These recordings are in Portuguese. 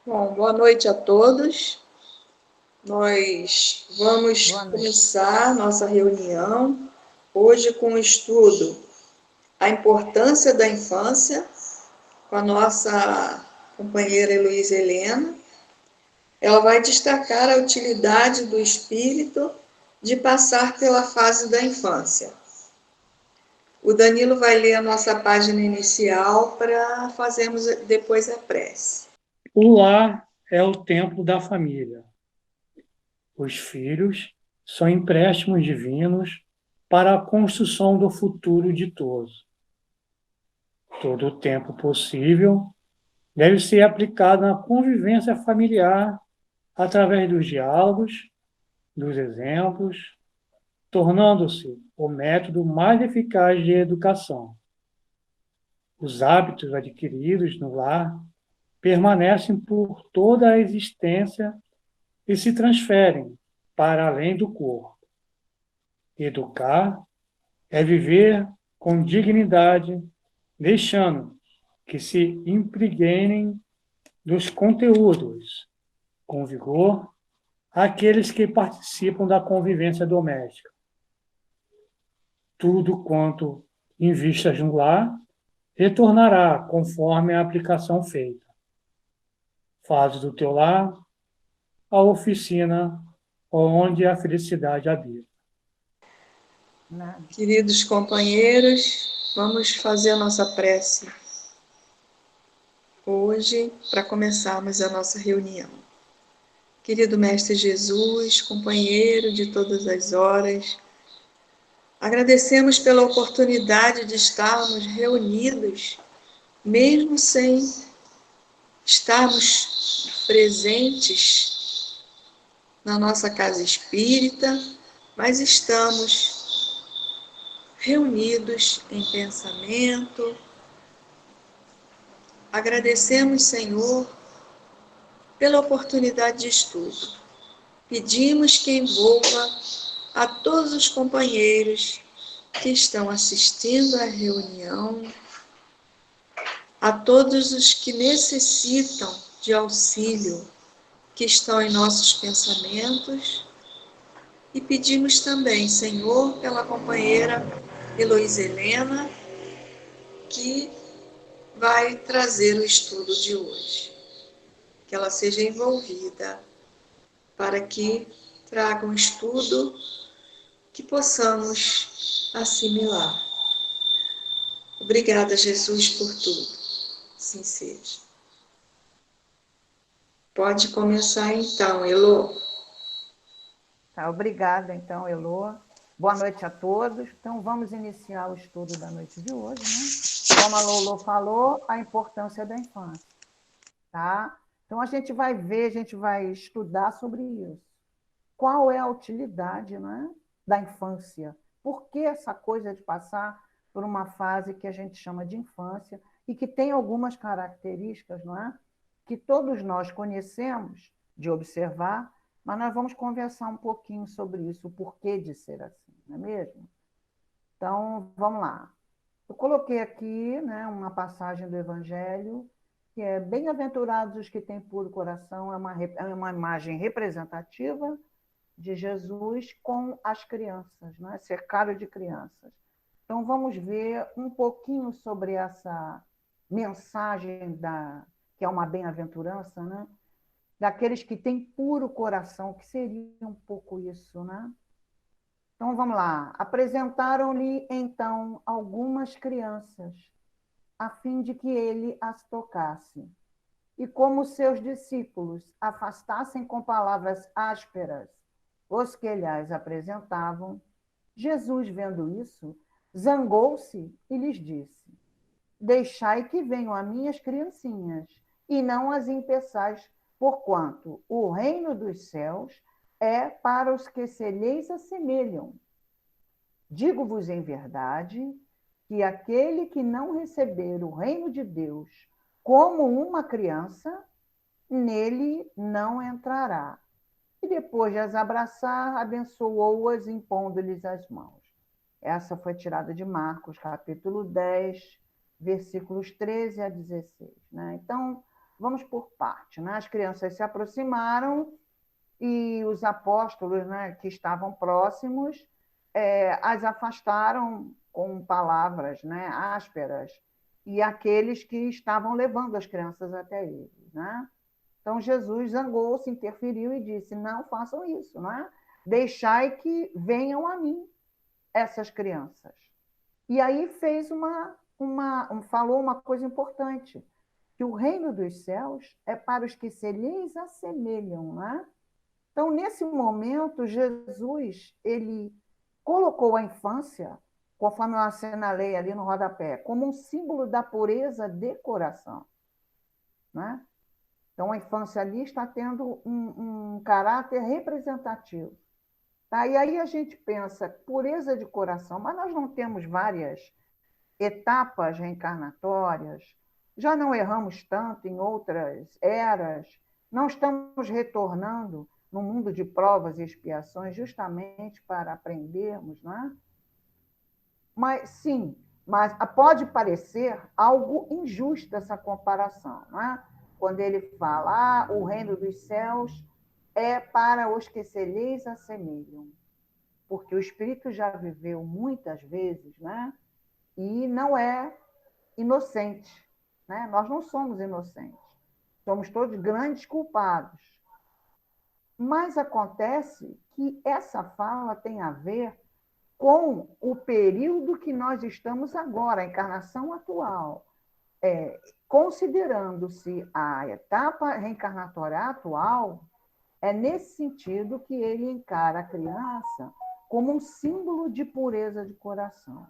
Bom, boa noite a todos. Nós vamos Boa noite. começar nossa reunião hoje com o estudo A Importância da Infância, com a nossa companheira Heloísa Helena. Ela vai destacar a utilidade do espírito de passar pela fase da infância. O Danilo vai ler a nossa página inicial para fazermos depois a prece. O lar é o templo da família. Os filhos são empréstimos divinos para a construção do futuro de todos. Todo o tempo possível deve ser aplicado na convivência familiar através dos diálogos, dos exemplos, tornando-se o método mais eficaz de educação. Os hábitos adquiridos no lar permanecem por toda a existência e se transferem para além do corpo. Educar é viver com dignidade, deixando que se impregnem dos conteúdos, com vigor, aqueles que participam da convivência doméstica. Tudo quanto invistas no lar retornará conforme a aplicação feita. Faz do teu lar a oficina onde a felicidade habita. Nada. Queridos companheiros, vamos fazer a nossa prece hoje para começarmos a nossa reunião. Querido Mestre Jesus, companheiro de todas as horas, agradecemos pela oportunidade de estarmos reunidos, mesmo sem estarmos presentes na nossa casa espírita, mas estamos reunidos em pensamento. Agradecemos, Senhor, pela oportunidade de estudo. Pedimos que envolva a todos os companheiros que estão assistindo à reunião, a todos os que necessitam de auxílio, que estão em nossos pensamentos, e pedimos também, Senhor, pela companheira Heloísa Helena, que vai trazer o estudo de hoje. Que ela seja envolvida para que traga um estudo que possamos assimilar. Obrigada, Jesus, por tudo. Assim seja. Pode começar então, Elô. Tá, obrigada, então, Elô. Boa noite a todos. Então, vamos iniciar o estudo da noite de hoje, né? Como a Lolo falou, a importância da infância, tá? Então, a gente vai ver, a gente vai estudar sobre isso. Qual é a utilidade, né, da infância? Por que essa coisa de passar por uma fase que a gente chama de infância e que tem algumas características, não é? Que todos nós conhecemos de observar, mas nós vamos conversar um pouquinho sobre isso, o porquê de ser assim, não é mesmo? Então, vamos lá. Eu coloquei aqui, né, uma passagem do Evangelho, que é bem-aventurados os que têm puro coração, é uma imagem representativa de Jesus com as crianças, né? Cercado de crianças. Então, vamos ver um pouquinho sobre essa mensagem que é uma bem-aventurança, né? Daqueles que têm puro coração, que seria um pouco isso, né? Então, vamos lá. Apresentaram-lhe, então, algumas crianças, a fim de que ele as tocasse. E como seus discípulos afastassem com palavras ásperas os que lhes apresentavam, Jesus, vendo isso, zangou-se e lhes disse: Deixai que venham a minhas criancinhas, e não as impeçais, porquanto o reino dos céus é para os que se lhes assemelham. Digo-vos em verdade que aquele que não receber o reino de Deus como uma criança, nele não entrará. E depois de as abraçar, abençoou-as, impondo-lhes as mãos. Essa foi tirada de Marcos, capítulo 10, versículos 13 a 16. Né? Então, vamos por parte, né? As crianças se aproximaram e os apóstolos, né, que estavam próximos, as afastaram com palavras, né, ásperas, e aqueles que estavam levando as crianças até eles, né? Então Jesus zangou-se, interferiu e disse: não façam isso, né? Deixai que venham a mim essas crianças. E aí falou uma coisa importante, que o reino dos céus é para os que se lhes assemelham, né? Então, nesse momento, Jesus, ele colocou a infância, conforme eu assinalei ali no rodapé, como um símbolo da pureza de coração, né? Então, a infância ali está tendo um caráter representativo. Tá? E aí a gente pensa, pureza de coração, mas nós não temos várias etapas reencarnatórias, já não erramos tanto em outras eras, não estamos retornando no mundo de provas e expiações justamente para aprendermos, né? Mas sim, mas pode parecer algo injusto essa comparação, né? Quando ele fala, o reino dos céus é para os que se lhes assemelham, porque o espírito já viveu muitas vezes, né? E não é inocente, né? Nós não somos inocentes, somos todos grandes culpados. Mas acontece que essa fala tem a ver com o período que nós estamos agora, a encarnação atual. Considerando-se a etapa reencarnatória atual, é nesse sentido que ele encara a criança como um símbolo de pureza de coração.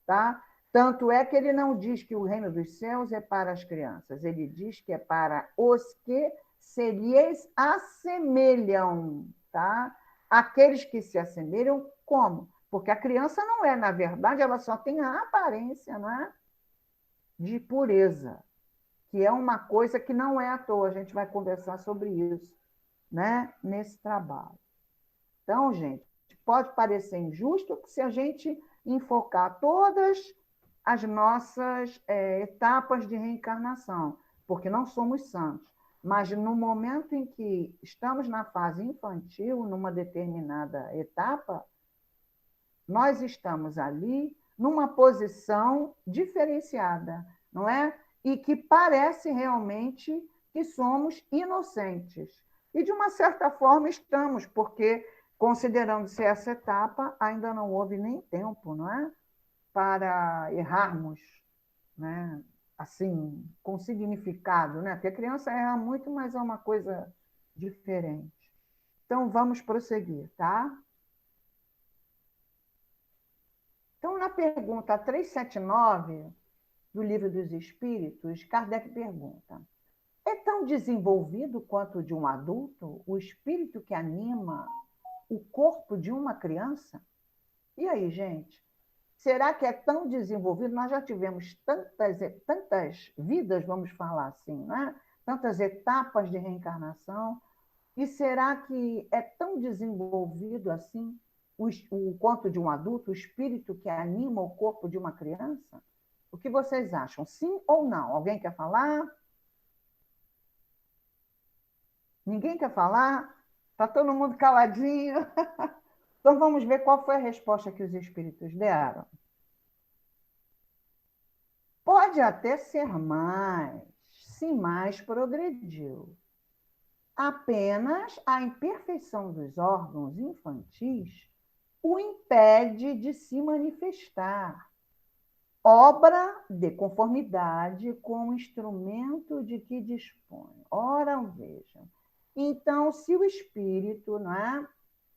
Tá? Tanto é que ele não diz que o reino dos céus é para as crianças, ele diz que é para os que se lhes assemelham. Tá? Aqueles que se assemelham, como? Porque a criança não é, na verdade, ela só tem a aparência, né, de pureza, que é uma coisa que não é à toa. A gente vai conversar sobre isso, né, nesse trabalho. Então, gente, pode parecer injusto se a gente enfocar todas as nossas etapas de reencarnação, porque não somos santos. Mas no momento em que estamos na fase infantil, numa determinada etapa, nós estamos ali numa posição diferenciada, não é? E que parece realmente que somos inocentes. E, de uma certa forma, estamos, porque, considerando-se essa etapa, ainda não houve nem tempo, não é? Para errarmos, né? Assim, com significado, né? Porque a criança erra muito, mas é uma coisa diferente. Então, vamos prosseguir, tá? Então, na pergunta 379 do Livro dos Espíritos, Kardec pergunta: é tão desenvolvido quanto de um adulto o espírito que anima o corpo de uma criança? E aí, gente? Será que é tão desenvolvido? Nós já tivemos tantas vidas, vamos falar assim, né? Tantas etapas de reencarnação. E será que é tão desenvolvido assim o corpo de um adulto, o espírito que anima o corpo de uma criança? O que vocês acham? Sim ou não? Alguém quer falar? Ninguém quer falar? Está todo mundo caladinho? Então vamos ver qual foi a resposta que os espíritos deram. Pode até ser mais, se mais progrediu. Apenas a imperfeição dos órgãos infantis o impede de se manifestar, obra de conformidade com o instrumento de que dispõe. Ora, vejam. Então, se o espírito, né,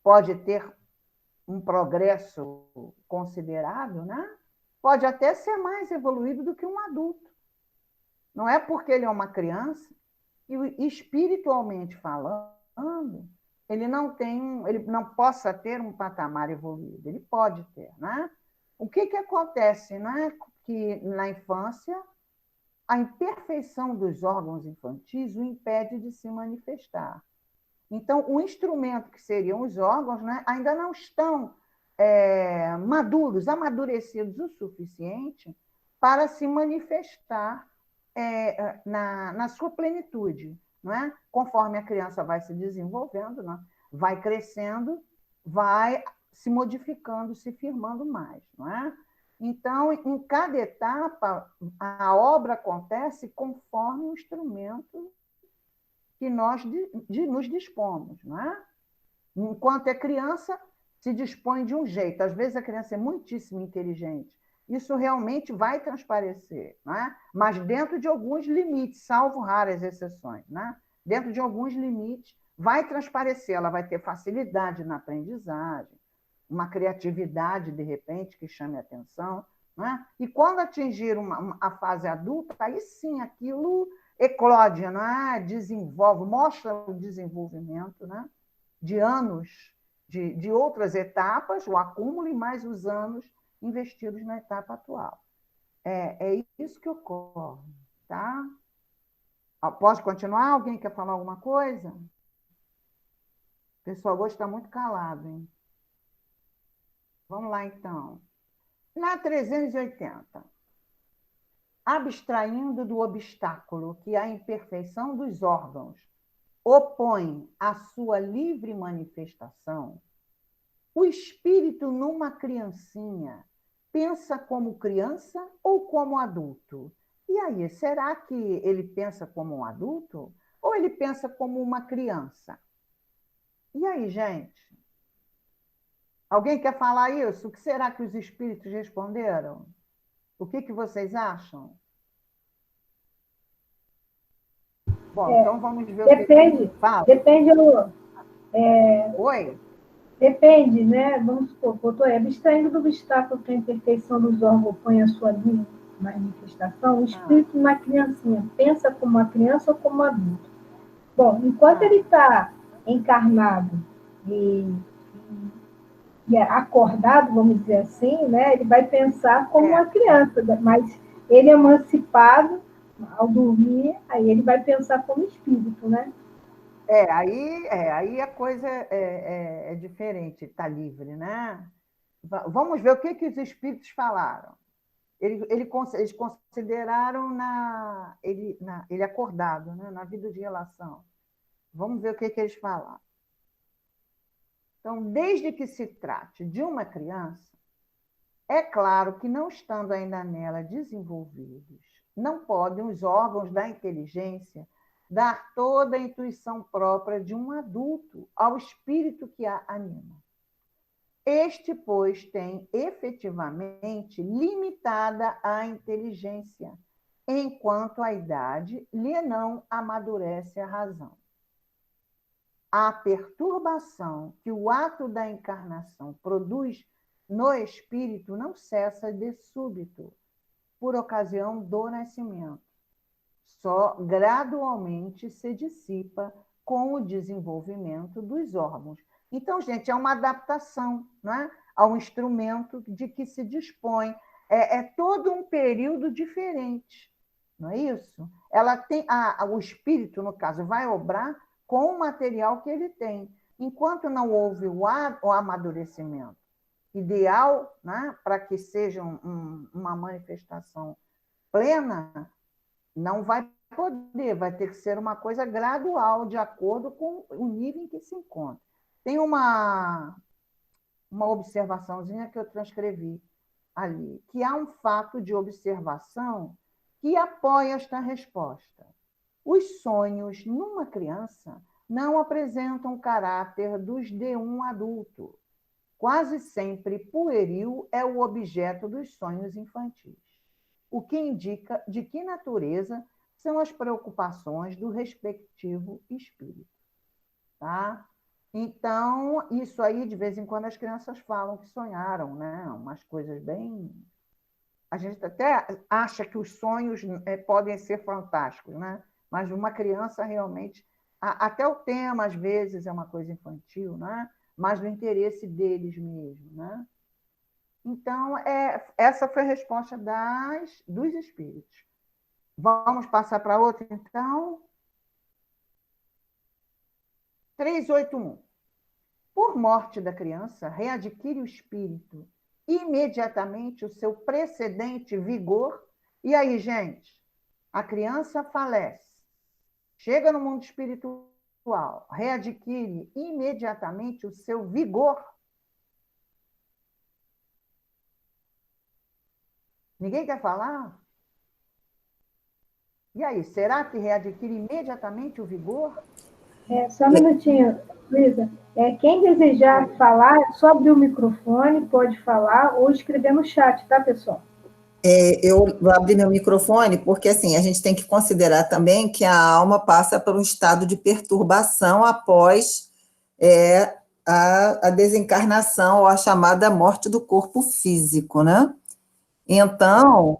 pode ter um progresso considerável, né, pode até ser mais evoluído do que um adulto. Não é porque ele é uma criança e, espiritualmente falando, ele não possa ter um patamar evoluído. Ele pode ter, né? O que acontece, né? Que na infância a imperfeição dos órgãos infantis o impede de se manifestar. Então, o instrumento que seriam os órgãos, né, ainda não estão maduros, amadurecidos o suficiente para se manifestar na sua plenitude, não é? Conforme a criança vai se desenvolvendo, não é? Vai crescendo, vai se modificando, se firmando mais, não é? Então, em cada etapa, a obra acontece conforme o instrumento que nós nos dispomos, não é? Enquanto é criança, se dispõe de um jeito. Às vezes a criança é muitíssimo inteligente. Isso realmente vai transparecer, não é? Mas dentro de alguns limites, salvo raras exceções, né? Dentro de alguns limites, vai transparecer. Ela vai ter facilidade na aprendizagem, uma criatividade, de repente, que chame a atenção, né? E quando atingir a fase adulta, aí sim aquilo eclode, né? Desenvolve, mostra o desenvolvimento, né? De anos, de outras etapas, o acúmulo e mais os anos investidos na etapa atual. É isso que ocorre, tá? Pode continuar? Alguém quer falar alguma coisa? O pessoal hoje está muito calado, hein? Vamos lá, então. Na 380, abstraindo do obstáculo que a imperfeição dos órgãos opõe à sua livre manifestação, o espírito numa criancinha pensa como criança ou como adulto? E aí, será que ele pensa como um adulto ou ele pensa como uma criança? E aí, gente? Alguém quer falar isso? O que será que os espíritos responderam? O que vocês acham? Bom, então vamos ver depende, o que fala. Depende, Oi? Depende, né? Vamos supor, doutor, abstraindo do obstáculo que a imperfeição dos órgãos põe a sua manifestação, o espírito numa criancinha pensa como uma criança ou como um adulto? Bom, enquanto ele está encarnado e acordado, vamos dizer assim, né? Ele vai pensar como uma criança, mas ele emancipado, ao dormir, aí ele vai pensar como espírito, né? Aí a coisa é diferente, está livre, né? Vamos ver o que os espíritos falaram. Eles consideraram ele acordado, né? Na vida de relação. Vamos ver o que eles falaram. Então, desde que se trate de uma criança, é claro que, não estando ainda nela desenvolvidos, não podem os órgãos da inteligência dar toda a intuição própria de um adulto ao espírito que a anima. Este, pois, tem efetivamente limitada a inteligência, enquanto a idade lhe não amadurece a razão. A perturbação que o ato da encarnação produz no espírito não cessa de súbito, por ocasião do nascimento. Só gradualmente se dissipa com o desenvolvimento dos órgãos. Então, gente, é uma adaptação, né, ao instrumento de que se dispõe. É todo um período diferente, não é isso? Ela tem, o espírito, no caso, vai obrar com o material que ele tem. Enquanto não houve o amadurecimento ideal, né, para que seja uma manifestação plena, não vai poder, vai ter que ser uma coisa gradual, de acordo com o nível em que se encontra. Tem uma observaçãozinha que eu transcrevi ali, que há um fato de observação que apoia esta resposta. Os sonhos numa criança não apresentam o caráter dos de um adulto. Quase sempre pueril é o objeto dos sonhos infantis, o que indica de que natureza são as preocupações do respectivo espírito. Tá? Então, isso aí, de vez em quando, as crianças falam que sonharam, né? Umas coisas bem... A gente até acha que os sonhos podem ser fantásticos, né? Mas uma criança realmente... Até o tema, às vezes, é uma coisa infantil, né? Mas do interesse deles mesmo, né? Então, essa foi a resposta dos espíritos. Vamos passar para outra, então? 381. Por morte da criança, readquire o espírito imediatamente o seu precedente vigor. E aí, gente? a criança falece, chega no mundo espiritual, readquire imediatamente o seu vigor. Ninguém quer falar? E aí, será que readquire imediatamente o vigor? Só um minutinho, Luísa. Quem desejar falar, é só abrir o microfone, pode falar ou escrever no chat, tá, pessoal? Eu vou abrir meu microfone, porque assim, a gente tem que considerar também que a alma passa por um estado de perturbação após a desencarnação ou a chamada morte do corpo físico, né? Então,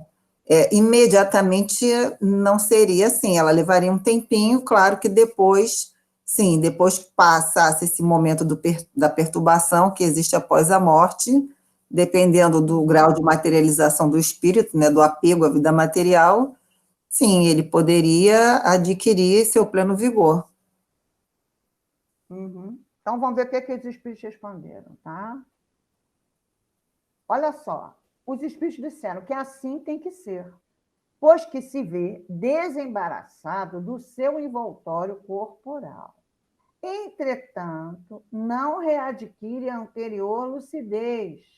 imediatamente não seria assim, ela levaria um tempinho, claro que depois, sim, depois que passasse esse momento da perturbação que existe após a morte, dependendo do grau de materialização do espírito, né, do apego à vida material, sim, ele poderia adquirir seu pleno vigor. Uhum. Então, vamos ver o que os espíritos responderam, tá? Olha só, os espíritos disseram que assim tem que ser, pois que se vê desembaraçado do seu envoltório corporal. Entretanto, não readquire a anterior lucidez,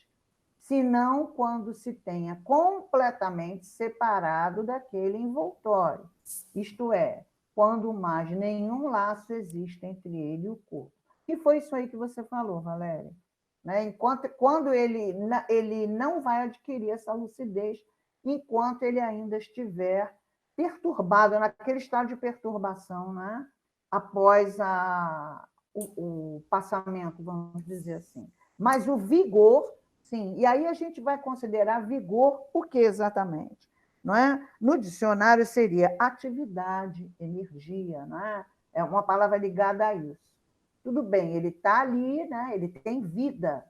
senão quando se tenha completamente separado daquele envoltório, isto é, quando mais nenhum laço existe entre ele e o corpo. E foi isso aí que você falou, Valéria. Né? Quando ele não vai adquirir essa lucidez, enquanto ele ainda estiver perturbado, naquele estado de perturbação, né? Após o passamento, vamos dizer assim. Mas o vigor, sim, e aí a gente vai considerar vigor o que exatamente? Não é? No dicionário seria atividade, energia, não é? É uma palavra ligada a isso. Tudo bem, ele está ali, né? Ele tem vida,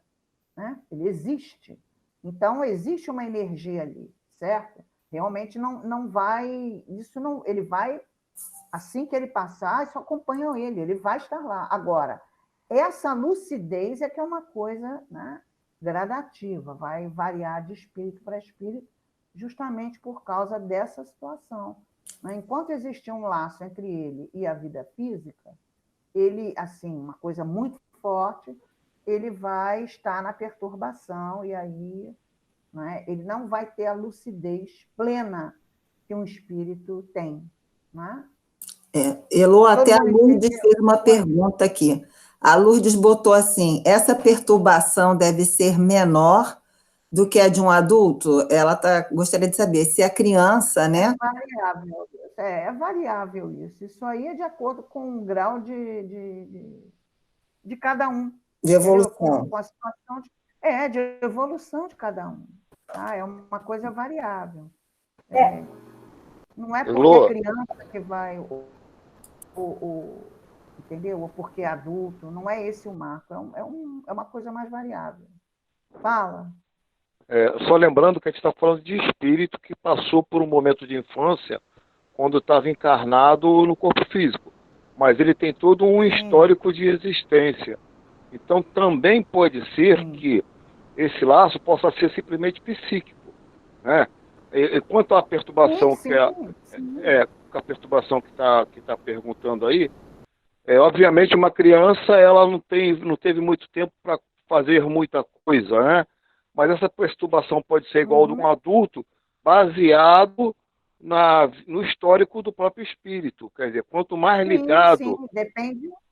né? Ele existe. Então, existe uma energia ali, certo? Realmente não vai... Isso não, ele vai... Assim que ele passar, isso acompanha ele vai estar lá. Agora, essa lucidez é que é uma coisa, né, gradativa, vai variar de espírito para espírito, justamente por causa dessa situação. Né? Enquanto existir um laço entre ele e a vida física, ele, assim, uma coisa muito forte, ele vai estar na perturbação e aí, né, ele não vai ter a lucidez plena que um espírito tem. Né? Elô, até a Lourdes fez uma pergunta aqui. A Lourdes botou assim, essa perturbação deve ser menor do que a de um adulto? Ela gostaria de saber se a criança, né? É variável isso. Isso aí é de acordo com o grau de cada um. De evolução. Com a situação de evolução de cada um. Tá? É uma coisa variável. Não é porque é criança que vai... entendeu? Ou porque é adulto. Não é esse o marco. É uma coisa mais variável. Fala. Só lembrando que a gente está falando de espírito que passou por um momento de infância quando estava encarnado no corpo físico. Mas ele tem todo um histórico de existência. Então também pode ser que esse laço possa ser simplesmente psíquico. Né? E quanto à perturbação, a perturbação que está perguntando aí, obviamente uma criança ela não teve muito tempo para fazer muita coisa, né? Mas essa perturbação pode ser igual de um adulto, baseado no histórico do próprio espírito. Quer dizer, quanto mais ligado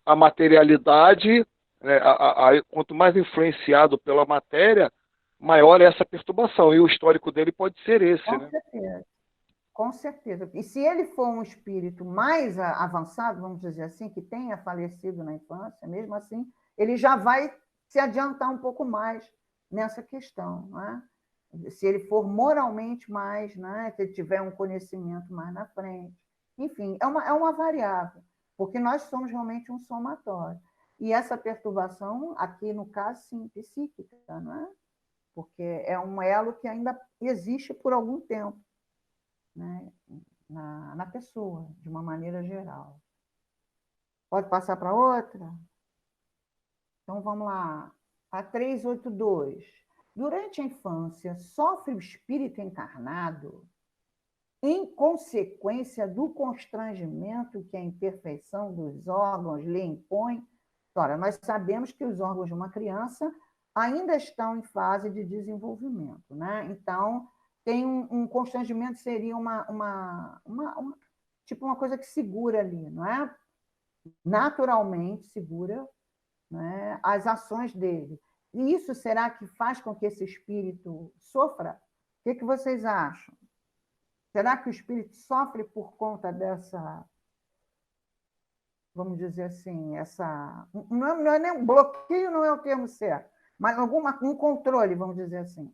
à materialidade, né, quanto mais influenciado pela matéria, maior é essa perturbação. E o histórico dele pode ser esse. Com certeza. Com certeza. E se ele for um espírito mais avançado, vamos dizer assim, que tenha falecido na infância, mesmo assim, ele já vai se adiantar um pouco mais nessa questão. Né? Se ele for moralmente mais, né? Se ele tiver um conhecimento mais na frente. Enfim, é uma variável, porque nós somos realmente um somatório. E essa perturbação, aqui no caso, sim, psíquica, né? Porque é um elo que ainda existe por algum tempo. Né, na pessoa, de uma maneira geral. Pode passar para outra? Então, vamos lá. A 382. Durante a infância, sofre o espírito encarnado em consequência do constrangimento que a imperfeição dos órgãos lhe impõe. Ora, nós sabemos que os órgãos de uma criança ainda estão em fase de desenvolvimento, né? Então, tem um constrangimento, seria tipo uma coisa que segura ali, não é? Naturalmente segura, né, as ações dele. E isso será que faz com que esse espírito sofra? O que vocês acham? Será que o espírito sofre por conta dessa, vamos dizer assim, essa... Não é nem um bloqueio, não é o termo certo, mas um controle, vamos dizer assim,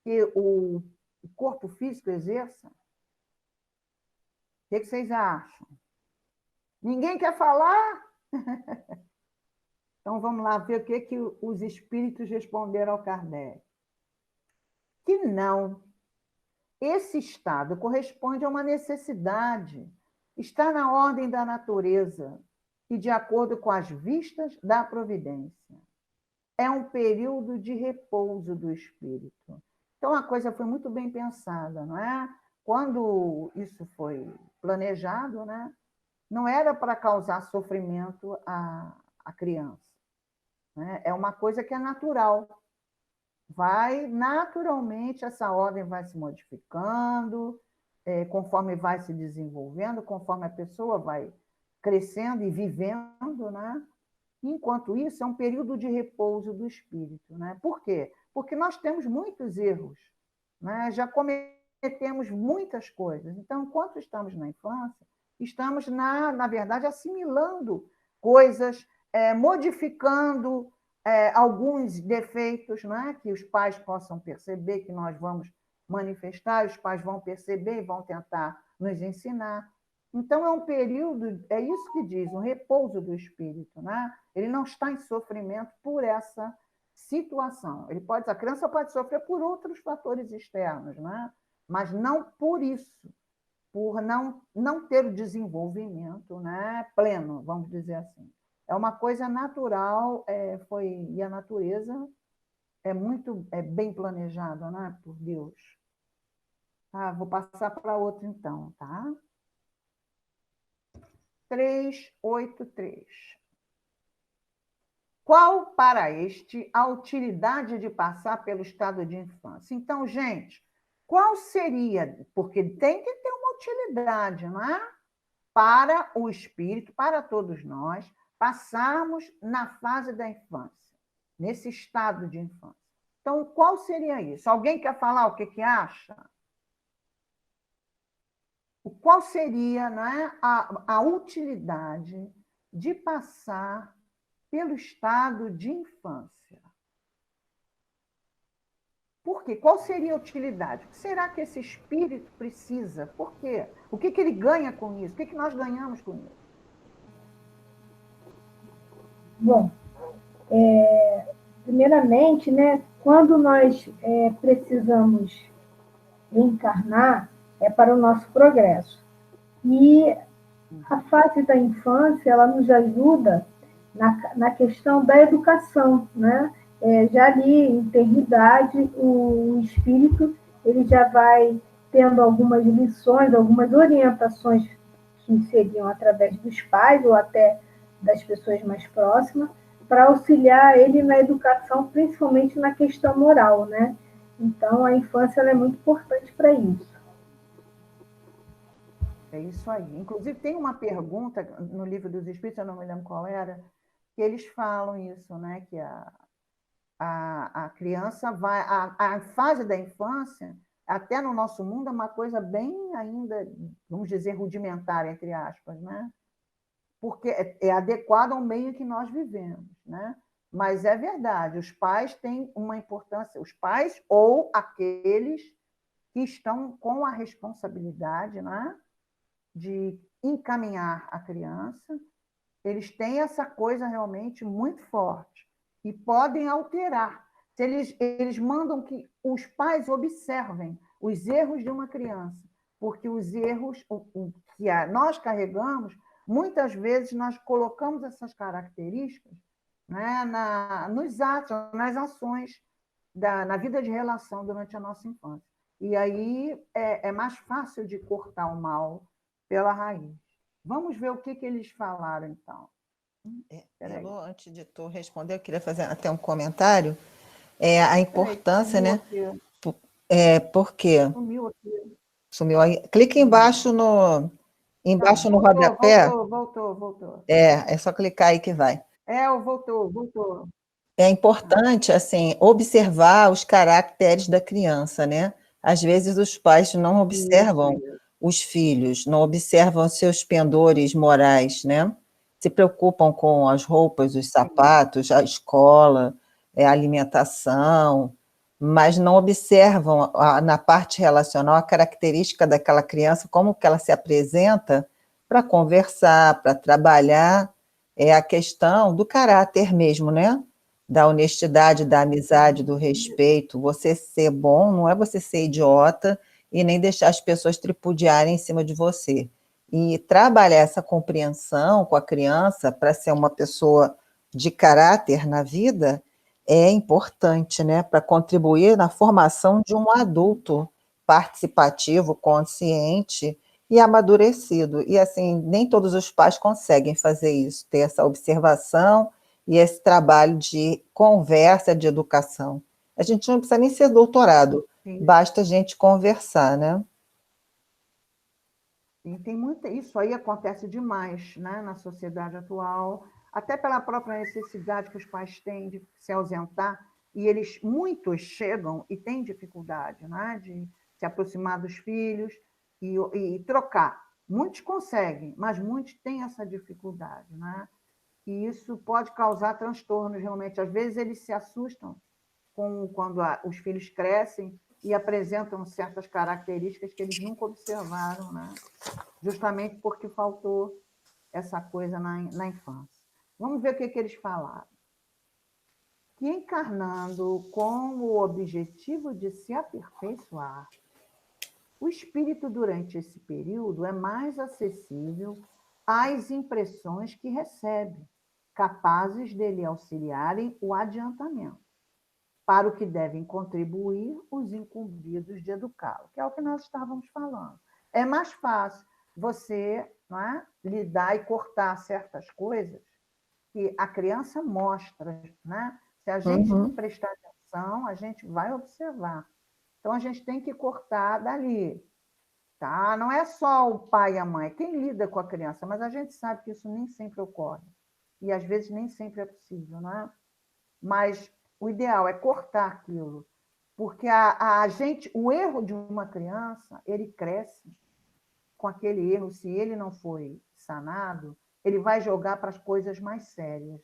que o corpo físico exerça? O que vocês acham? Ninguém quer falar? Então, vamos lá ver o que os espíritos responderam ao Kardec. Que não. Esse estado corresponde a uma necessidade, está na ordem da natureza e de acordo com as vistas da providência. É um período de repouso do espírito. Então, a coisa foi muito bem pensada, não é? Quando isso foi planejado, né, não era para causar sofrimento à criança, né? É uma coisa que é natural. Vai, naturalmente, essa ordem vai se modificando, conforme vai se desenvolvendo, conforme a pessoa vai crescendo e vivendo, né? Enquanto isso, é um período de repouso do espírito, né? Por quê? Porque nós temos muitos erros, né? Já cometemos muitas coisas. Então, enquanto estamos na infância, estamos, na verdade, assimilando coisas, modificando alguns defeitos, né, que os pais possam perceber, que nós vamos manifestar, os pais vão perceber e vão tentar nos ensinar. Então, é um período, é isso que diz, um repouso do espírito, né? Ele não está em sofrimento por essa situação. A criança pode sofrer por outros fatores externos, né? Mas não por isso, por não ter o desenvolvimento, né, pleno, vamos dizer assim. É uma coisa natural, e a natureza é muito bem planejada, né, por Deus. Vou passar para outro, então, tá? 383. Qual para este a utilidade de passar pelo estado de infância? Então, gente, qual seria? Porque tem que ter uma utilidade, não é? Para o espírito, para todos nós, passarmos na fase da infância, nesse estado de infância. Então, qual seria isso? Alguém quer falar o que acha? Qual seria, né, a utilidade de passar pelo estado de infância? Por quê? Qual seria a utilidade? O que será que esse espírito precisa? Por quê? O que ele ganha com isso? O que nós ganhamos com isso? Bom, primeiramente, né, quando nós precisamos reencarnar, é para o nosso progresso. E a fase da infância, ela nos ajuda na questão da educação, né? Já ali, em tenridade, o espírito ele já vai tendo algumas lições, algumas orientações que seriam através dos pais ou até das pessoas mais próximas, para auxiliar ele na educação, principalmente na questão moral, né? Então, a infância ela é muito importante para isso. É isso aí. Inclusive, tem uma pergunta no Livro dos Espíritos, eu não me lembro qual era, que eles falam isso, né? Que a criança vai... A fase da infância, até no nosso mundo, é uma coisa bem ainda, vamos dizer, rudimentar, entre aspas, né? Porque é adequado ao meio que nós vivemos, né? Mas é verdade, os pais têm uma importância, os pais ou aqueles que estão com a responsabilidade, né, de encaminhar a criança, eles têm essa coisa realmente muito forte e podem alterar. Se eles mandam que os pais observem os erros de uma criança, porque os erros que nós carregamos, muitas vezes nós colocamos essas características, né, nos atos, nas ações, na vida de relação durante a nossa infância. E aí é mais fácil de cortar o mal pela raiz. Vamos ver o que eles falaram, então. Peraí. Elô, antes de tu responder, eu queria fazer até um comentário. A importância, né? Por quê? Sumiu aqui. Sumiu aí. Clica embaixo no rodapé. Voltou. É só clicar aí que vai. Voltou. É importante, assim, observar os caracteres da criança, né? Às vezes os pais não observam os filhos, não observam seus pendores morais, né? Se preocupam com as roupas, os sapatos, a escola, a alimentação, mas não observam na parte relacional a característica daquela criança, como que ela se apresenta para conversar, para trabalhar, a questão do caráter mesmo, né? Da honestidade, da amizade, do respeito. Você ser bom não é você ser idiota e nem deixar as pessoas tripudiarem em cima de você. E trabalhar essa compreensão com a criança para ser uma pessoa de caráter na vida é importante, né? Para contribuir na formação de um adulto participativo, consciente e amadurecido. E, assim, nem todos os pais conseguem fazer isso, ter essa observação e esse trabalho de conversa, de educação. A gente não precisa nem ser doutorado, basta a gente conversar, né? E tem muita, isso aí acontece demais, né, na sociedade atual, até pela própria necessidade que os pais têm de se ausentar, e muitos chegam e têm dificuldade, né, de se aproximar dos filhos e trocar. Muitos conseguem, mas muitos têm essa dificuldade, né? E isso pode causar transtornos, realmente. Às vezes eles se assustam quando os filhos crescem e apresentam certas características que eles nunca observaram, né? Justamente porque faltou essa coisa na infância. Vamos ver o que eles falaram. Que encarnando com o objetivo de se aperfeiçoar, o espírito, durante esse período, é mais acessível às impressões que recebe, capazes dele auxiliarem o adiantamento, para o que devem contribuir os incumbidos de educá-lo, que é o que nós estávamos falando. É mais fácil você, não é, lidar e cortar certas coisas que a criança mostra, né? Se a gente prestar atenção, a gente vai observar. Então, a gente tem que cortar dali, tá? Não é só o pai e a mãe, quem lida com a criança, mas a gente sabe que isso nem sempre ocorre. E, às vezes, nem sempre é possível, não é? Mas o ideal é cortar aquilo, porque o erro de uma criança, ele cresce com aquele erro. Se ele não foi sanado, ele vai jogar para as coisas mais sérias,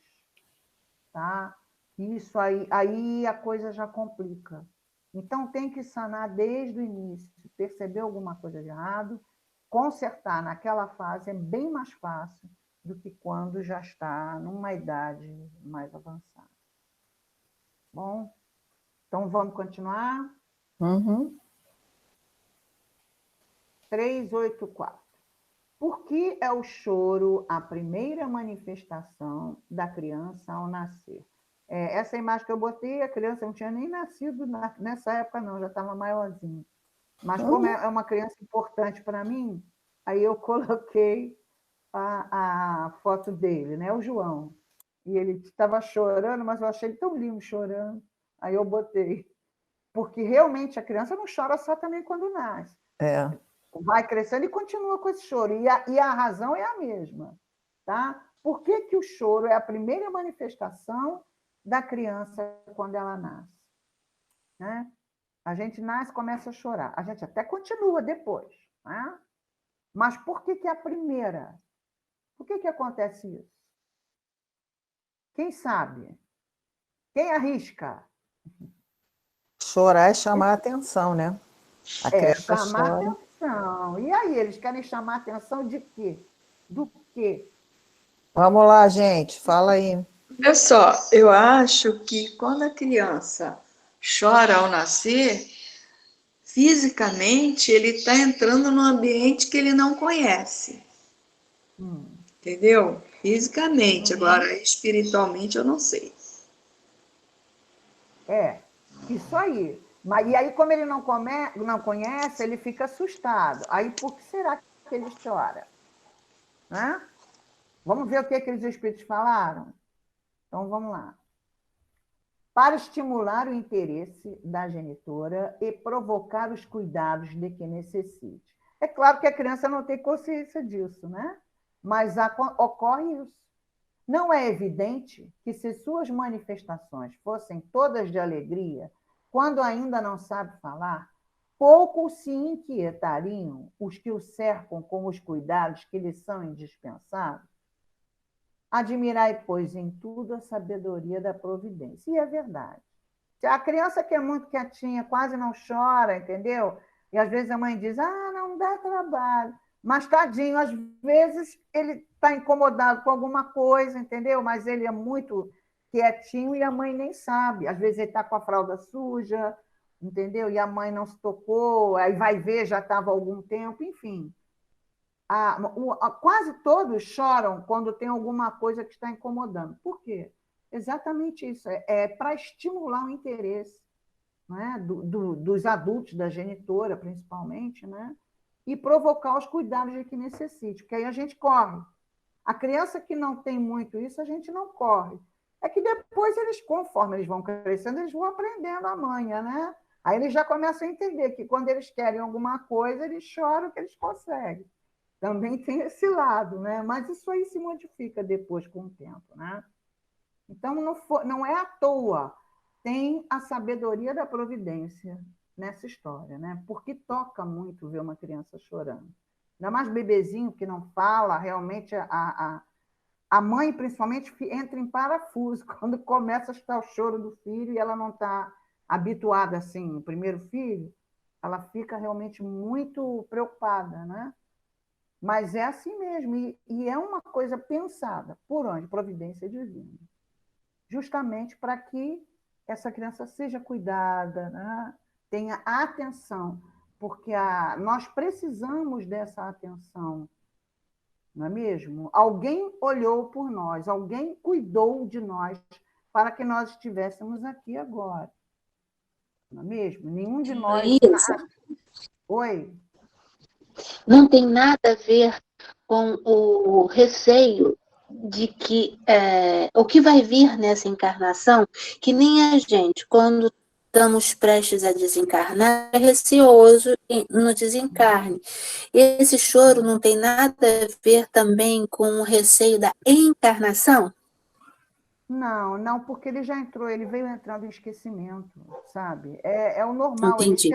tá? Isso aí a coisa já complica. Então, tem que sanar desde o início. Perceber alguma coisa de errado, consertar naquela fase é bem mais fácil do que quando já está numa idade mais avançada. Bom, então vamos continuar? 384. Por que é o choro a primeira manifestação da criança ao nascer? Essa imagem que eu botei, a criança não tinha nem nascido nessa época, não, já estava maiorzinha. Mas como é uma criança importante para mim, aí eu coloquei a foto dele, né, o João. E ele estava chorando, mas eu achei ele tão lindo chorando. Aí eu botei. Porque realmente a criança não chora só também quando nasce. Vai crescendo e continua com esse choro. E a razão é a mesma. Tá? Por que o choro é a primeira manifestação da criança quando ela nasce? Né? A gente nasce e começa a chorar. A gente até continua depois. Né? Mas por que é a primeira? Por que acontece isso? Quem sabe? Quem arrisca? Chorar é chamar a atenção, né? A criança chamar chora. atenção. E aí, eles querem chamar atenção de quê? Do quê? Vamos lá, gente, fala aí. Olha só, eu acho que quando a criança chora ao nascer, fisicamente ele está entrando num ambiente que ele não conhece. Entendeu? Fisicamente. Agora, espiritualmente, eu não sei. Isso aí. E aí, como ele não conhece, ele fica assustado. Aí, por que será que ele chora? Né? Vamos ver o que aqueles espíritos falaram? Então, vamos lá. Para estimular o interesse da genitora e provocar os cuidados de que necessite. É claro que a criança não tem consciência disso, né? Mas ocorre isso. Não é evidente que, se suas manifestações fossem todas de alegria, quando ainda não sabe falar, pouco se inquietariam os que o cercam com os cuidados que lhes são indispensáveis? Admirai, pois, em tudo a sabedoria da providência. E é verdade. A criança que é muito quietinha, quase não chora, entendeu? E às vezes a mãe diz, não dá trabalho. Mas, tadinho, às vezes ele está incomodado com alguma coisa, entendeu? Mas ele é muito quietinho e a mãe nem sabe. Às vezes ele está com a fralda suja, entendeu? E a mãe não se tocou, aí vai ver, já estava há algum tempo, enfim. Quase todos choram quando tem alguma coisa que está incomodando. Por quê? Exatamente isso. É para estimular o interesse, né? Dos adultos, da genitora, principalmente, né? E provocar os cuidados de que necessite, porque aí a gente corre. A criança que não tem muito isso, a gente não corre. É que depois eles, conforme eles vão crescendo, eles vão aprendendo a manha, né? Aí eles já começam a entender que quando eles querem alguma coisa, eles choram que eles conseguem. Também tem esse lado, né? Mas isso aí se modifica depois com o tempo, né? Então, não é à toa. Tem a sabedoria da providência nessa história, né? Porque toca muito ver uma criança chorando. Ainda mais bebezinho que não fala, realmente a mãe, principalmente, entra em parafuso quando começa a estar o choro do filho e ela não está habituada assim. O primeiro filho, ela fica realmente muito preocupada, né? Mas é assim mesmo, e é uma coisa pensada. Por onde? Providência divina. Justamente para que essa criança seja cuidada, né? Tenha atenção, porque nós precisamos dessa atenção, não é mesmo? Alguém olhou por nós, alguém cuidou de nós para que nós estivéssemos aqui agora, não é mesmo? Nenhum de nós... Luísa, Oi? não tem nada a ver com o receio de que o que vai vir nessa encarnação, que nem a gente, quando estamos prestes a desencarnar, é receoso no desencarne. Esse choro não tem nada a ver também com o receio da encarnação? Não, porque ele já entrou, ele veio entrando em esquecimento, sabe? É o normal, Entendi.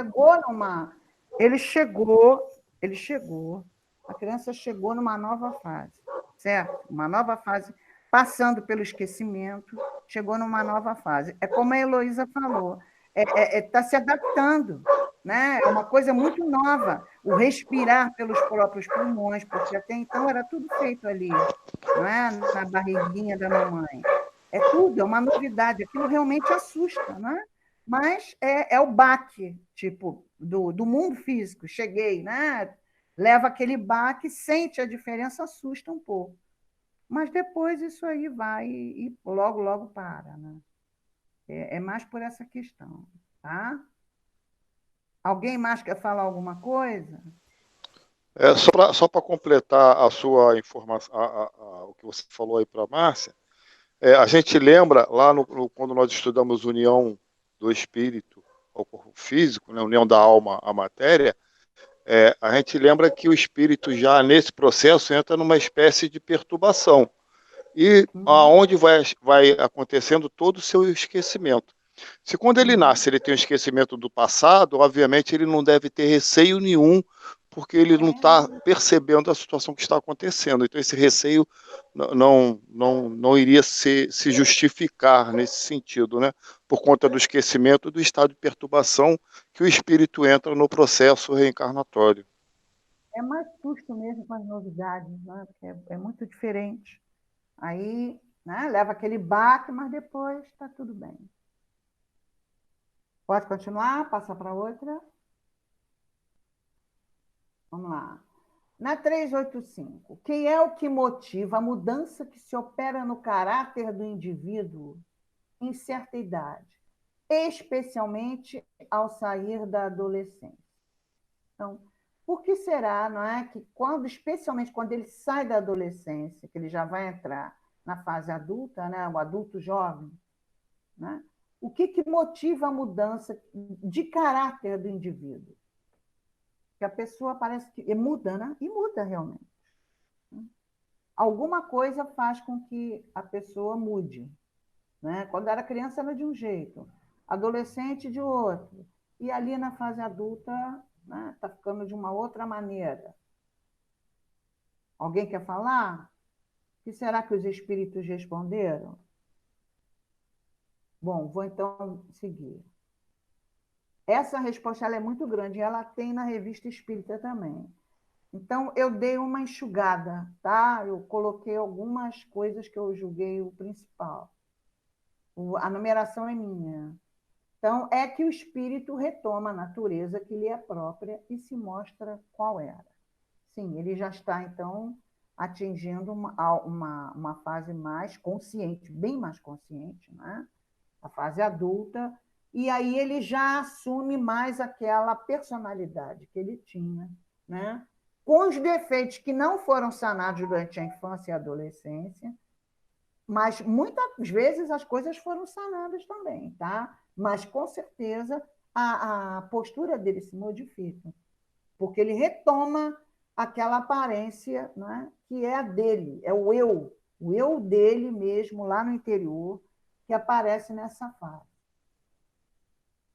Ele chegou, a criança chegou numa nova fase, certo? Uma nova fase, passando pelo esquecimento, chegou numa nova fase. É como a Heloísa falou, está se adaptando, né? É uma coisa muito nova, o respirar pelos próprios pulmões, porque até então era tudo feito ali, não é? Na barriguinha da mamãe. É tudo, é uma novidade, aquilo realmente assusta, né? Mas é o baque, tipo, do mundo físico. Cheguei, né? Leva aquele baque, sente a diferença, assusta um pouco. Mas depois isso aí vai e logo, logo para, né? É mais por essa questão, tá? Alguém mais quer falar alguma coisa? Só para completar a sua informação, o que você falou aí para a Márcia, a gente lembra lá quando nós estudamos união do espírito ao corpo físico, né, união da alma à matéria, a gente lembra que o espírito já nesse processo entra numa espécie de perturbação e aonde vai acontecendo todo o seu esquecimento. Se quando ele nasce ele tem um esquecimento do passado, obviamente ele não deve ter receio nenhum, porque ele não está percebendo a situação que está acontecendo. Então esse receio não iria se justificar nesse sentido, né? Por conta do esquecimento, do estado de perturbação que o espírito entra no processo reencarnatório. É mais susto mesmo com as novidades, né? Porque é muito diferente. Aí, né, leva aquele baque, mas depois está tudo bem. Pode continuar? Passar para outra? Vamos lá. Na 385, quem é o que motiva a mudança que se opera no caráter do indivíduo em certa idade, especialmente ao sair da adolescência. Então, por que será, não é, que especialmente quando ele sai da adolescência, que ele já vai entrar na fase adulta, né, o adulto jovem, né, o que motiva a mudança de caráter do indivíduo? Que a pessoa parece que muda, né? E muda realmente. Alguma coisa faz com que a pessoa mude, né? Quando era criança era de um jeito, adolescente de outro, e ali na fase adulta, né, tá ficando de uma outra maneira. Alguém quer falar? O que será que os espíritos responderam? Bom, vou então seguir. Essa resposta ela é muito grande, e ela tem na Revista Espírita também. Então, eu dei uma enxugada, tá? Eu coloquei algumas coisas que eu julguei o principal. A numeração é minha. Então, é que o espírito retoma a natureza que lhe é própria e se mostra qual era. Sim, ele já está, então, atingindo uma fase mais consciente, bem mais consciente, né? A fase adulta, e aí ele já assume mais aquela personalidade que ele tinha, né? Com os defeitos que não foram sanados durante a infância e a adolescência, mas muitas vezes as coisas foram sanadas também, tá? Mas, com certeza, a postura dele se modifica, porque ele retoma aquela aparência, né, que é a dele, é o eu dele mesmo, lá no interior, que aparece nessa fase.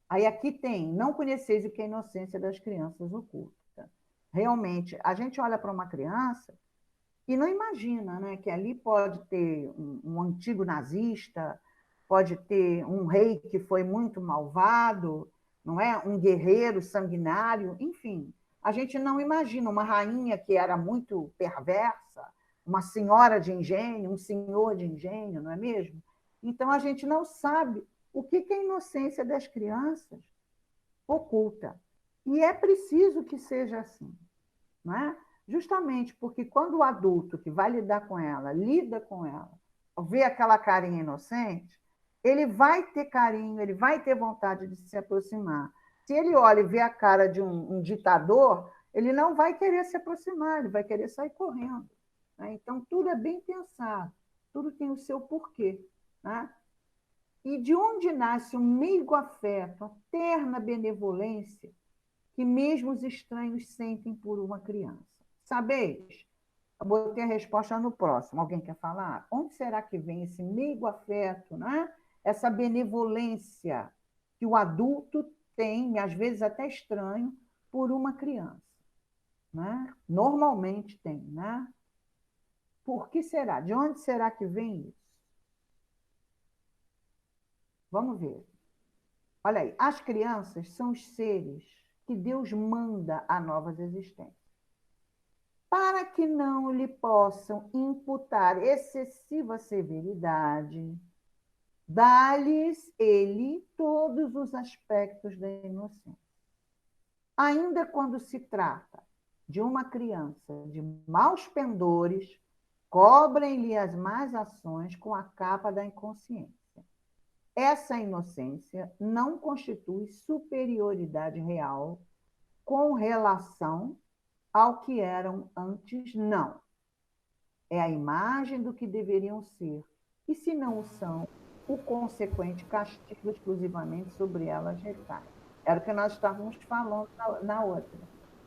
Aí aqui tem, não conheceis o que é a inocência das crianças oculta. Realmente, a gente olha para uma criança e não imagina, né, que ali pode ter um antigo nazista, pode ter um rei que foi muito malvado, não é? Um guerreiro sanguinário, enfim. A gente não imagina uma rainha que era muito perversa, uma senhora de engenho, um senhor de engenho, não é mesmo? Então, a gente não sabe o que a inocência das crianças oculta. E é preciso que seja assim, não é? Justamente porque quando o adulto que vai lidar com ela, lida com ela, vê aquela carinha inocente, ele vai ter carinho, ele vai ter vontade de se aproximar. Se ele olha e vê a cara de um ditador, ele não vai querer se aproximar, ele vai querer sair correndo, né? Então, tudo é bem pensado, tudo tem o seu porquê, né? E de onde nasce o meigo afeto, a terna benevolência que mesmo os estranhos sentem por uma criança? Sabeis? Eu botei a resposta no próximo. Alguém quer falar? Onde será que vem esse meigo afeto, né? Essa benevolência que o adulto tem, às vezes até estranho, por uma criança, né? Normalmente tem, né? Por que será? De onde será que vem isso? Vamos ver. Olha aí, as crianças são os seres que Deus manda a novas existências, para que não lhe possam imputar excessiva severidade, dá-lhes ele todos os aspectos da inocência. Ainda quando se trata de uma criança de maus pendores, cobrem-lhe as más ações com a capa da inconsciência. Essa inocência não constitui superioridade real com relação ao que eram antes, não. É a imagem do que deveriam ser, e se não o são, o consequente castigo exclusivamente sobre elas recai. Era o que nós estávamos falando na outra,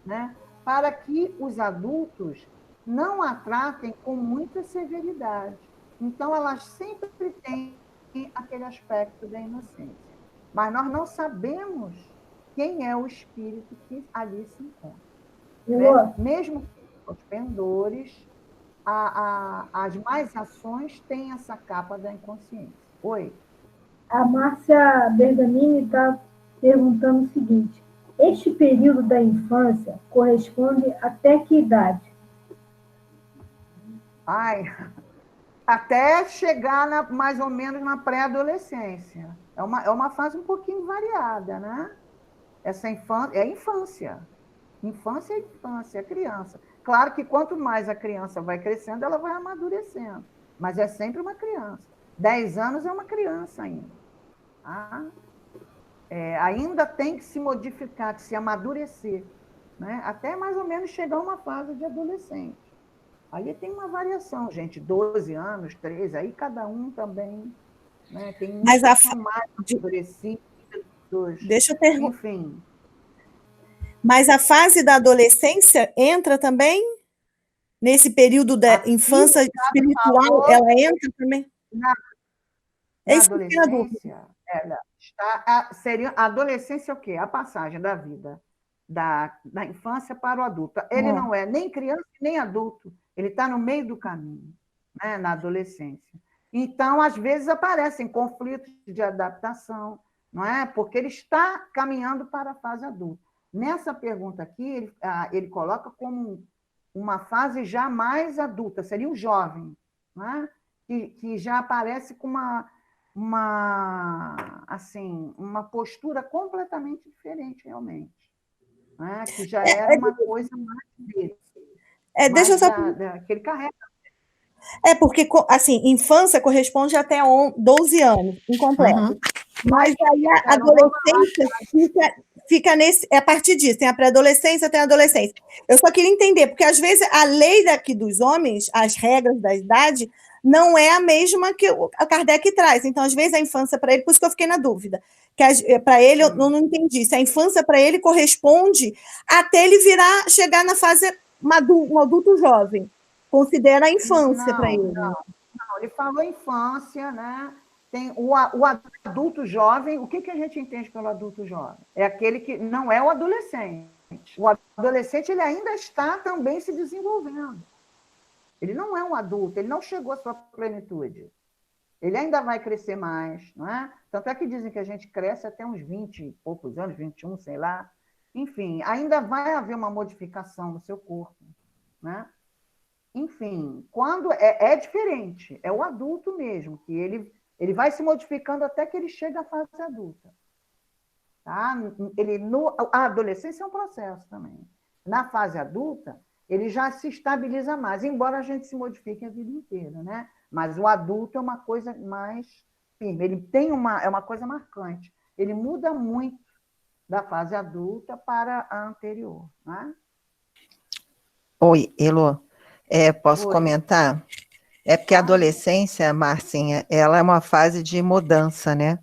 né? Para que os adultos não a tratem com muita severidade. Então, elas sempre têm aquele aspecto da inocência. Mas nós não sabemos quem é o espírito que ali se encontra. Né? Mesmo os pendores, as más ações têm essa capa da inconsciência. Oi? A Márcia Bergamini está perguntando o seguinte: este período da infância corresponde até que idade? Até chegar mais ou menos na pré-adolescência. É uma fase um pouquinho variada, né? Essa infância é infância. Infância é infância, é criança. Claro que quanto mais a criança vai crescendo, ela vai amadurecendo. Mas é sempre uma criança. 10 anos é uma criança ainda. ainda tem que se modificar, que se amadurecer, né? Até mais ou menos chegar a uma fase de adolescente. Aí tem uma variação, gente, 12 anos, 13, aí cada um também, né? Tem uns Mas que são mais amadurecidos, deixa eu perguntar. enfim. Mas a fase da adolescência entra também? Nesse período da Aqui, infância espiritual, falou, ela entra também? Na É isso que eu tenho a dúvida. adolescência, seria a adolescência é o quê? A passagem da vida da infância para o adulto. Ele não é nem criança nem adulto, ele está no meio do caminho, né, na adolescência. Então, às vezes, aparecem conflitos de adaptação, não é? Porque ele está caminhando para a fase adulta. Nessa pergunta aqui, ele coloca como uma fase já mais adulta, seria um jovem, não é? Que já aparece com uma postura completamente diferente, realmente. Né? Que já era uma coisa mais dele. Deixa eu só... que ele carrega. Porque, assim, infância corresponde até 12 anos, incompleto. Mas aí a adolescência fica nesse... a partir disso, tem a pré-adolescência, tem a adolescência. Eu só queria entender, porque às vezes a lei daqui dos homens, as regras da idade, não é a mesma que a Kardec traz. Então, às vezes, a infância para ele, por isso que eu fiquei na dúvida, que para ele, eu não entendi, se a infância para ele corresponde até ele chegar na fase um adulto jovem. Considera a infância para ele. Não, ele falou infância, né? Tem o adulto jovem. O que a gente entende pelo adulto jovem? É aquele que não é o adolescente. O adolescente ele ainda está também se desenvolvendo. Ele não é um adulto, ele não chegou à sua plenitude. Ele ainda vai crescer mais, não é? Tanto é que dizem que a gente cresce até uns 20 e poucos anos, 21, sei lá. Enfim, ainda vai haver uma modificação no seu corpo, né? Enfim, quando é diferente, é o adulto mesmo, que ele vai se modificando até que ele chega à fase adulta. Tá? A adolescência é um processo também. Na fase adulta, ele já se estabiliza mais, embora a gente se modifique a vida inteira, né? Mas o adulto é uma coisa mais firme, ele tem é uma coisa marcante. Ele muda muito da fase adulta para a anterior, né? Oi, Elô. Posso comentar? É porque a adolescência, Marcinha, ela é uma fase de mudança, né?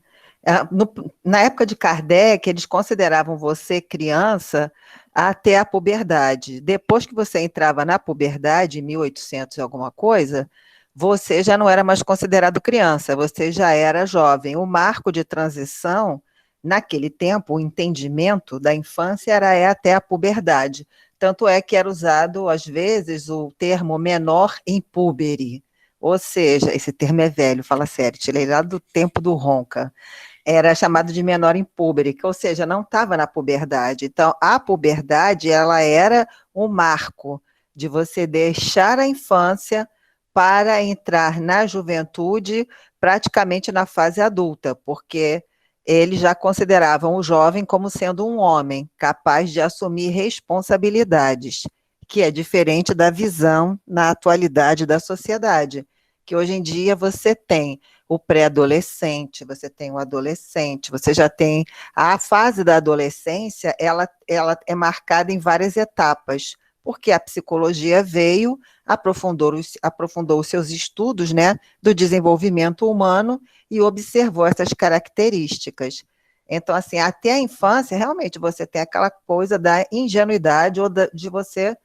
Na época de Kardec, eles consideravam você criança até a puberdade. Depois que você entrava na puberdade, em 1800 e alguma coisa, você já não era mais considerado criança, você já era jovem. O marco de transição, naquele tempo, o entendimento da infância era até a puberdade. Tanto é que era usado, às vezes, o termo menor impúbere. Ou seja, esse termo é velho, fala sério, tirei lá do tempo do Ronca. Era chamado de menor impúbere, ou seja, não estava na puberdade. Então, a puberdade, ela era um marco de você deixar a infância para entrar na juventude, praticamente na fase adulta, porque eles já consideravam o jovem como sendo um homem capaz de assumir responsabilidades, que é diferente da visão na atualidade da sociedade, que hoje em dia você tem o pré-adolescente, você tem o adolescente, você já tem a fase da adolescência, ela é marcada em várias etapas, porque a psicologia veio, aprofundou os seus estudos, né, do desenvolvimento humano e observou essas características. Então, assim, até a infância, realmente, você tem aquela coisa da ingenuidade ou de você...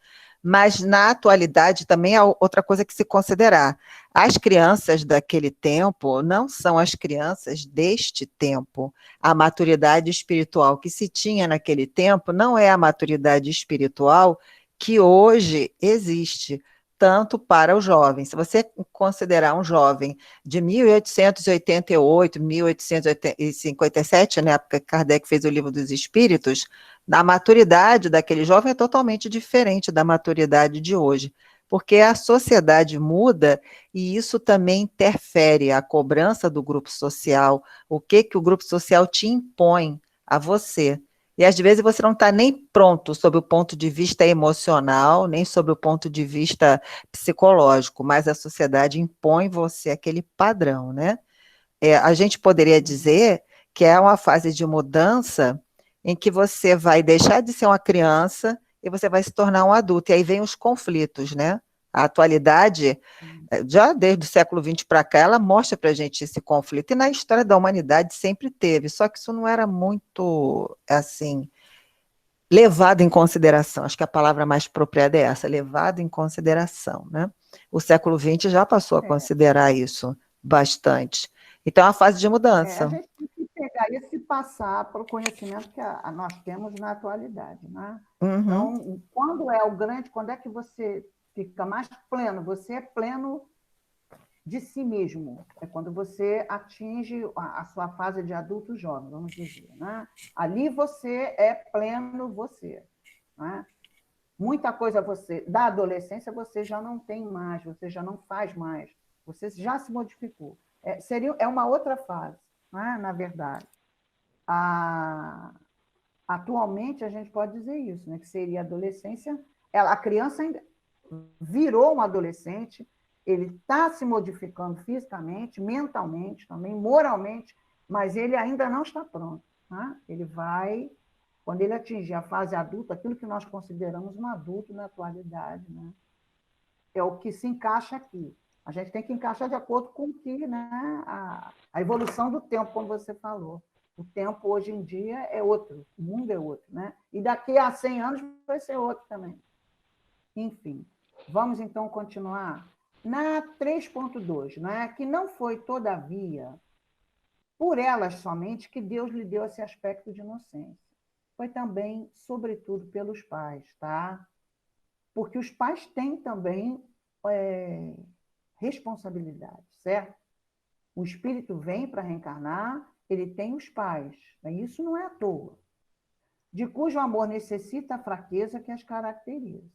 Mas, na atualidade, também há outra coisa que se considerar. As crianças daquele tempo não são as crianças deste tempo. A maturidade espiritual que se tinha naquele tempo não é a maturidade espiritual que hoje existe, tanto para o jovem. Se você considerar um jovem de 1888, 1857, na época que Kardec fez o Livro dos Espíritos, a maturidade daquele jovem é totalmente diferente da maturidade de hoje, porque a sociedade muda e isso também interfere, a cobrança do grupo social, o que o grupo social te impõe a você. E às vezes você não está nem pronto sob o ponto de vista emocional, nem sob o ponto de vista psicológico, mas a sociedade impõe você aquele padrão, né? A gente poderia dizer que é uma fase de mudança em que você vai deixar de ser uma criança e você vai se tornar um adulto. E aí vem os conflitos, né? A atualidade, já desde o século XX para cá, ela mostra para a gente esse conflito. E na história da humanidade sempre teve, só que isso não era muito, assim, levado em consideração. Acho que a palavra mais apropriada é essa, levado em consideração, né? O século XX já passou a considerar isso bastante. Então, é uma fase de mudança. A gente tem que pegar isso e passar para o conhecimento que nós temos na atualidade, né? Então, quando é que você fica mais pleno? Você é pleno de si mesmo. É quando você atinge a sua fase de adulto jovem, vamos dizer, né? Ali você é pleno você, né? Muita coisa da adolescência você já não tem mais, você já não faz mais, você já se modificou. É uma outra fase, né? Na verdade. Atualmente, a gente pode dizer isso, né? Que seria a adolescência. A criança ainda virou um adolescente, ele está se modificando fisicamente, mentalmente, também moralmente, mas ele ainda não está pronto. Né? Ele vai, quando ele atingir a fase adulta, aquilo que nós consideramos um adulto na atualidade, né? É o que se encaixa aqui. A gente tem que encaixar de acordo com o que, né, a evolução do tempo, como você falou. O tempo, hoje em dia, é outro, o mundo é outro. Né? E daqui a 100 anos vai ser outro também. Enfim, vamos então continuar. Na 3.2, né, que não foi, todavia, por elas somente que Deus lhe deu esse aspecto de inocência. Foi também, sobretudo, pelos pais, tá? Porque os pais têm também responsabilidade, certo? O espírito vem para reencarnar, ele tem os pais. Isso não é à toa. De cujo amor necessita a fraqueza que as caracteriza.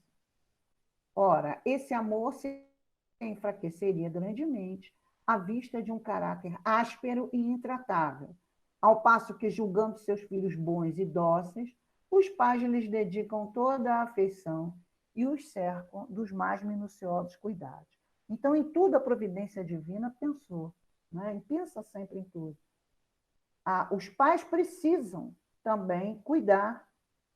Ora, esse amor se enfraqueceria grandemente à vista de um caráter áspero e intratável, ao passo que, julgando seus filhos bons e dóceis, os pais lhes dedicam toda a afeição e os cercam dos mais minuciosos cuidados. Então, em tudo, a providência divina pensou, né? E pensa sempre em tudo. Os pais precisam também cuidar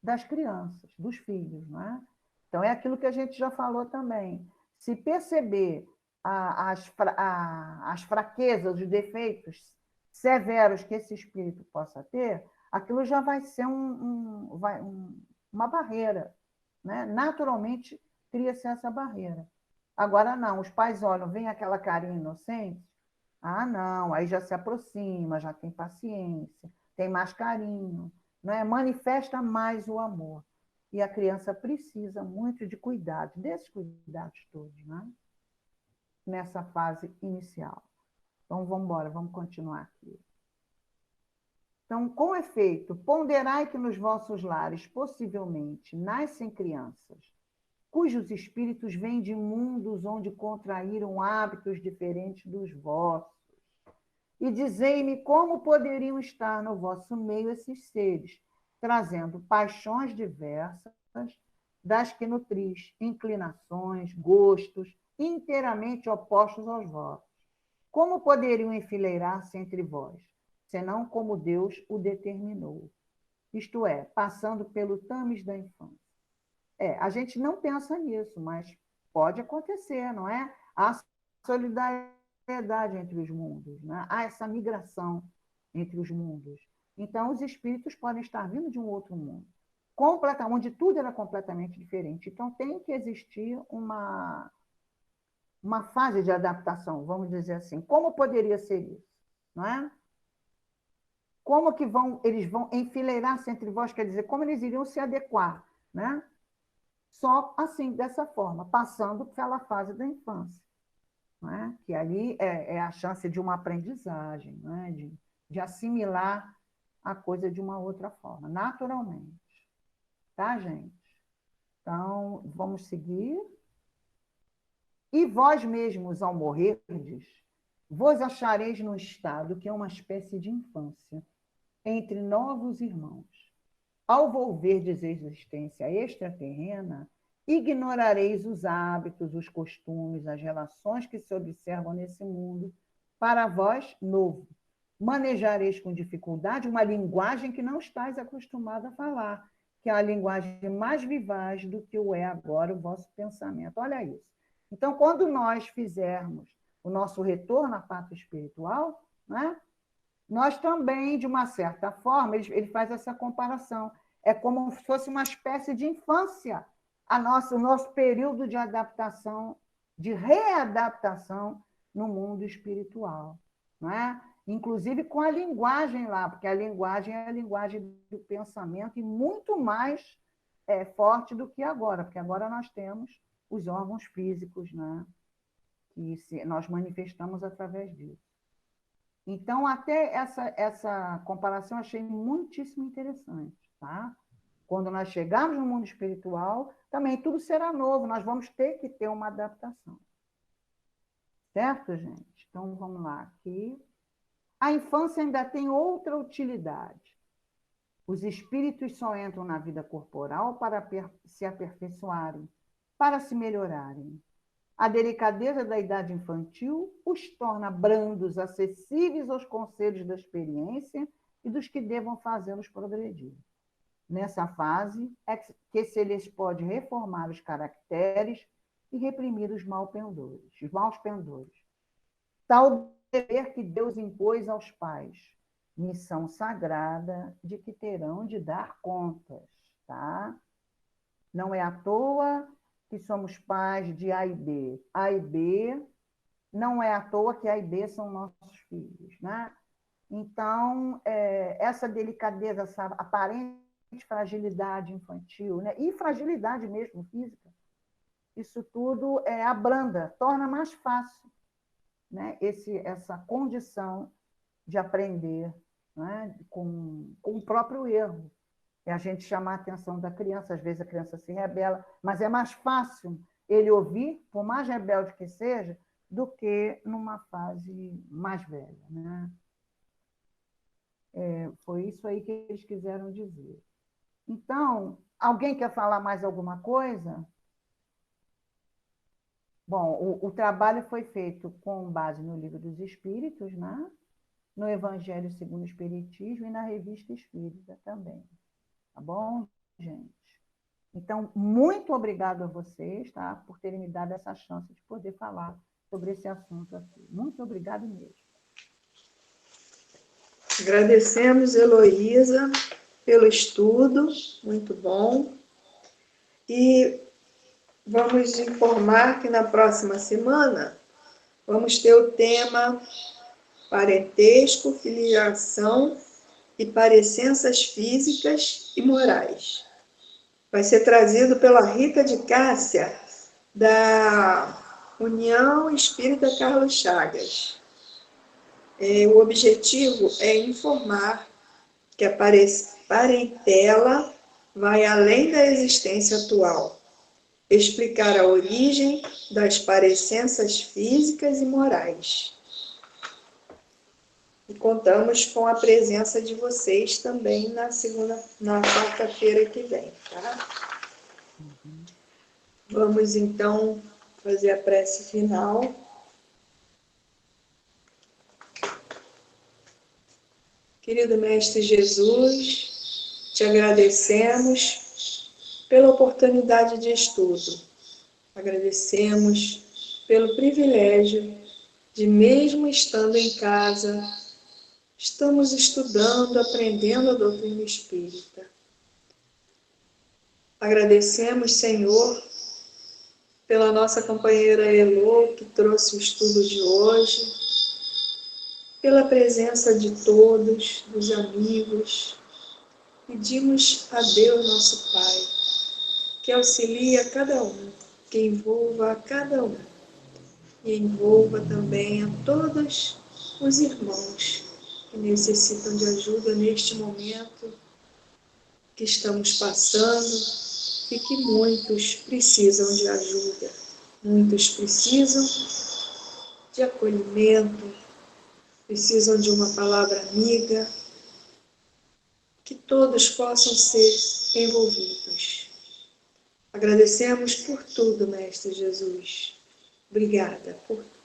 das crianças, dos filhos, né? Então, é aquilo que a gente já falou também. Se perceber as fraquezas, os defeitos severos que esse espírito possa ter, aquilo já vai ser uma barreira. Né? Naturalmente, cria-se essa barreira. Agora, não, os pais olham, vem aquela carinha inocente, não, aí já se aproxima, já tem paciência, tem mais carinho, né? Manifesta mais o amor. E a criança precisa muito de cuidados, desses cuidados todos, né? Nessa fase inicial. Então, vamos embora, vamos continuar aqui. Então, com efeito, ponderai que nos vossos lares, possivelmente, nascem crianças, cujos espíritos vêm de mundos onde contraíram hábitos diferentes dos vossos. E dizei-me como poderiam estar no vosso meio esses seres, trazendo paixões diversas, das que nutris, inclinações, gostos, inteiramente opostos aos vossos. Como poderiam enfileirar-se entre vós, senão como Deus o determinou? Isto é, passando pelo tames da infância. A gente não pensa nisso, mas pode acontecer, não é? Há solidariedade entre os mundos, né? Há essa migração entre os mundos. Então, os espíritos podem estar vindo de um outro mundo, onde tudo era completamente diferente. Então, tem que existir uma fase de adaptação, vamos dizer assim. Como poderia ser isso? Não é? Como que eles vão enfileirar-se entre vós, quer dizer, como eles iriam se adequar, né? Só assim, dessa forma, passando pela fase da infância, né? Que ali é a chance de uma aprendizagem, né? de assimilar a coisa de uma outra forma, naturalmente. Tá, gente? Então, vamos seguir. E vós mesmos, ao morrerdes, vos achareis num estado que é uma espécie de infância, entre novos irmãos. Ao volverdes a existência extraterrena, ignorareis os hábitos, os costumes, as relações que se observam nesse mundo, para vós novo, manejareis com dificuldade uma linguagem que não estáis acostumado a falar, que é a linguagem mais vivaz do que o é agora o vosso pensamento. Olha isso. Então, quando nós fizermos o nosso retorno à pátria espiritual, né, nós também, de uma certa forma, ele faz essa comparação. É como se fosse uma espécie de infância, o nosso período de adaptação, de readaptação no mundo espiritual. Não é? Inclusive com a linguagem lá, porque a linguagem é a linguagem do pensamento e muito mais forte do que agora, porque agora nós temos os órgãos físicos, né? Que nós manifestamos através disso. Então, até essa comparação eu achei muitíssimo interessante. Tá? Quando nós chegarmos no mundo espiritual, também tudo será novo, nós vamos ter que ter uma adaptação. Certo, gente? Então, vamos lá aqui. A infância ainda tem outra utilidade. Os espíritos só entram na vida corporal para se aperfeiçoarem, para se melhorarem. A delicadeza da idade infantil os torna brandos, acessíveis aos conselhos da experiência e dos que devam fazê-los progredir. Nessa fase é que se lhes pode reformar os caracteres e reprimir os maus pendores. Tal dever que Deus impôs aos pais, missão sagrada de que terão de dar contas. Tá? Não é à toa que somos pais de A e B. A e B, não é à toa que A e B são nossos filhos. Né? Então, essa delicadeza, essa aparente fragilidade infantil, né? E fragilidade mesmo física, isso tudo abranda, torna mais fácil, né? Essa condição de aprender, né? com o próprio erro. É a gente chamar a atenção da criança, às vezes a criança se rebela, mas é mais fácil ele ouvir, por mais rebelde que seja, do que numa fase mais velha. Né? Foi isso aí que eles quiseram dizer. Então, alguém quer falar mais alguma coisa? Bom, o trabalho foi feito com base no Livro dos Espíritos, né? No Evangelho segundo o Espiritismo e na Revista Espírita também. Tá bom, gente? Então, muito obrigado a vocês, tá? Por terem me dado essa chance de poder falar sobre esse assunto aqui. Muito obrigado mesmo. Agradecemos, Heloísa, pelo estudo, muito bom. E vamos informar que na próxima semana vamos ter o tema parentesco, filiação e parecenças físicas e morais. Vai ser trazido pela Rita de Cássia, da União Espírita Carlos Chagas. O objetivo é informar que a parentela vai além da existência atual, explicar a origem das parecenças físicas e morais. E contamos com a presença de vocês também na quarta-feira que vem, tá? Vamos, então, fazer a prece final. Querido Mestre Jesus, te agradecemos pela oportunidade de estudo. Agradecemos pelo privilégio de, mesmo estando em casa, estamos estudando, aprendendo a doutrina espírita. Agradecemos, Senhor, pela nossa companheira Elô, que trouxe o estudo de hoje, pela presença de todos, dos amigos. Pedimos a Deus, nosso Pai, que auxilie a cada um, que envolva a cada um, e envolva também a todos os irmãos que necessitam de ajuda neste momento que estamos passando e que muitos precisam de ajuda. Muitos precisam de acolhimento, precisam de uma palavra amiga, que todos possam ser envolvidos. Agradecemos por tudo, Mestre Jesus. Obrigada por tudo.